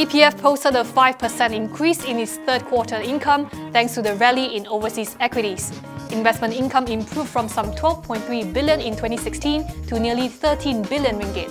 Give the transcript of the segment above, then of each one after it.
EPF posted a 5% increase in its third quarter income thanks to the rally in overseas equities. Investment income improved from some 12.3 billion in 2016 to nearly 13 billion ringgit.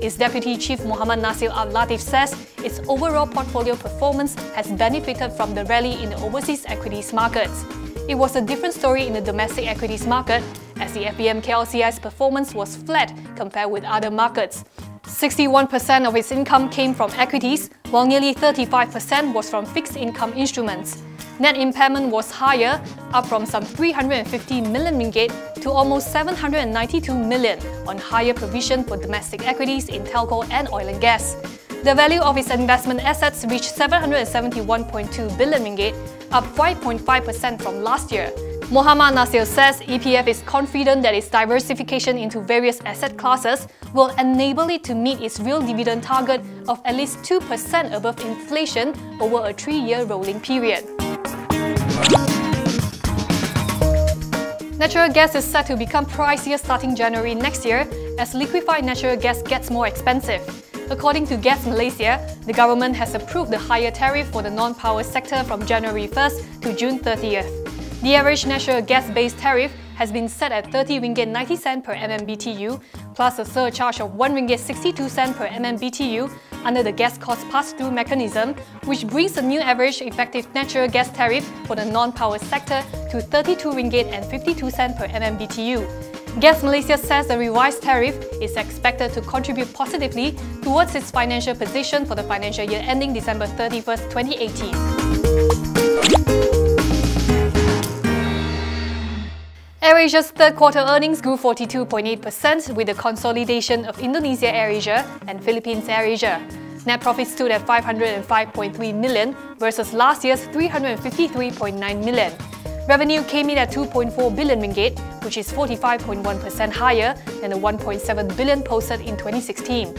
Its Deputy Chief Muhammad Nasir Al-Latif says its overall portfolio performance has benefited from the rally in the overseas equities markets. It was a different story in the domestic equities market, as the FBM KLCI's performance was flat compared with other markets. 61% of its income came from equities, while nearly 35% was from fixed income instruments. Net impairment was higher, up from some 350 million ringgit to almost 792 million on higher provision for domestic equities in telco and oil and gas. The value of its investment assets reached 771.2 billion ringgit, up 5.5% from last year. Muhammad Nasir says EPF is confident that its diversification into various asset classes will enable it to meet its real dividend target of at least 2% above inflation over a 3-year rolling period. Natural gas is set to become pricier starting January next year as liquefied natural gas gets more expensive. According to Gas Malaysia, the government has approved the higher tariff for the non-power sector from January 1st to June 30th. The average natural gas-based tariff has been set at 30 ringgit 90 cent per MMBTU, plus a surcharge of 1 ringgit 62 cent per MMBTU under the gas cost pass-through mechanism, which brings the new average effective natural gas tariff for the non-power sector to 32 ringgit and 52 cent per MMBTU. Gas Malaysia says the revised tariff is expected to contribute positively towards its financial position for the financial year ending December 31st, 2018. AirAsia's third quarter earnings grew 42.8% with the consolidation of Indonesia AirAsia and Philippines AirAsia. Net profit stood at 505.3 million versus last year's 353.9 million. Revenue came in at 2.4 billion ringgit, which is 45.1% higher than the 1.7 billion posted in 2016.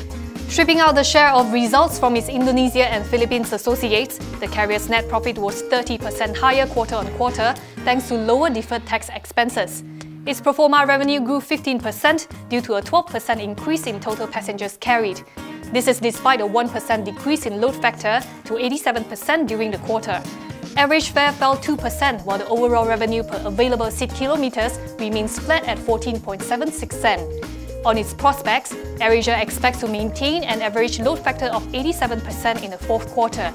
Stripping out the share of results from its Indonesia and Philippines associates, the carrier's net profit was 30% higher quarter-on-quarter thanks to lower deferred tax expenses. Its pro forma revenue grew 15% due to a 12% increase in total passengers carried. This is despite a 1% decrease in load factor to 87% during the quarter. Average fare fell 2%, while the overall revenue per available seat kilometers remains flat at 14.76 cents. On its prospects, AirAsia expects to maintain an average load factor of 87% in the fourth quarter.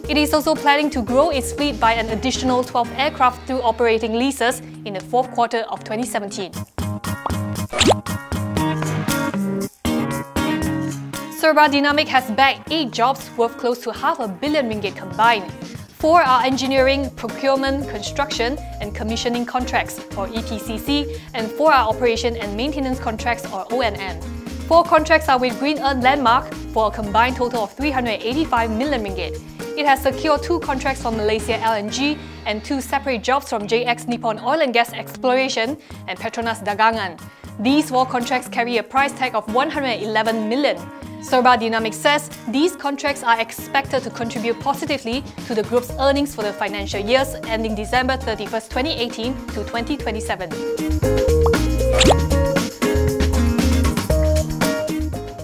It is also planning to grow its fleet by an additional 12 aircraft through operating leases in the fourth quarter of 2017. Serba Dynamic has bagged 8 jobs worth close to $500 million combined. 4 are engineering, procurement, construction and commissioning contracts or EPCC, and 4 are operation and maintenance contracts or O&M. 4 contracts are with GREENEARTH Landmark for a combined total of 385 million ringgit. It has secured 2 contracts from Malaysia LNG and 2 separate jobs from JX Nippon Oil and Gas Exploration and Petronas Dagangan. These 4 contracts carry a price tag of 111 million. Serba Dynamic says these contracts are expected to contribute positively to the group's earnings for the financial years ending December 31st, 2018 to 2027.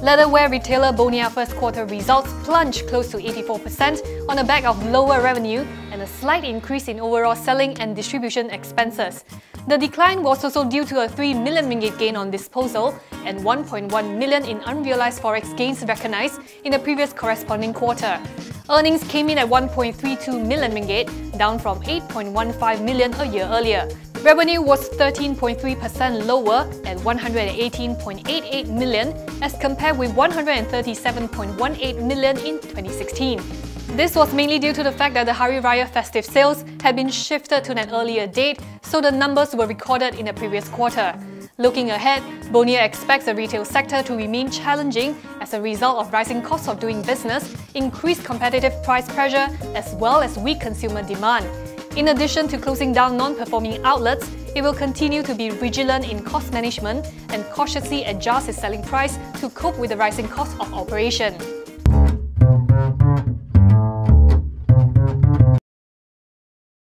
Leatherware retailer Bonia first quarter results plunged close to 84% on the back of lower revenue and a slight increase in overall selling and distribution expenses. The decline was also due to a 3 million ringgit gain on disposal and 1.1 million in unrealized forex gains recognized in the previous corresponding quarter. Earnings came in at 1.32 million ringgit, down from 8.15 million a year earlier. Revenue was 13.3% lower at 118.88 million as compared with 137.18 million in 2016. This was mainly due to the fact that the Hari Raya festive sales had been shifted to an earlier date, so the numbers were recorded in the previous quarter. Looking ahead, Bonia expects the retail sector to remain challenging as a result of rising costs of doing business, increased competitive price pressure, as well as weak consumer demand. In addition to closing down non-performing outlets, it will continue to be vigilant in cost management and cautiously adjust its selling price to cope with the rising cost of operation.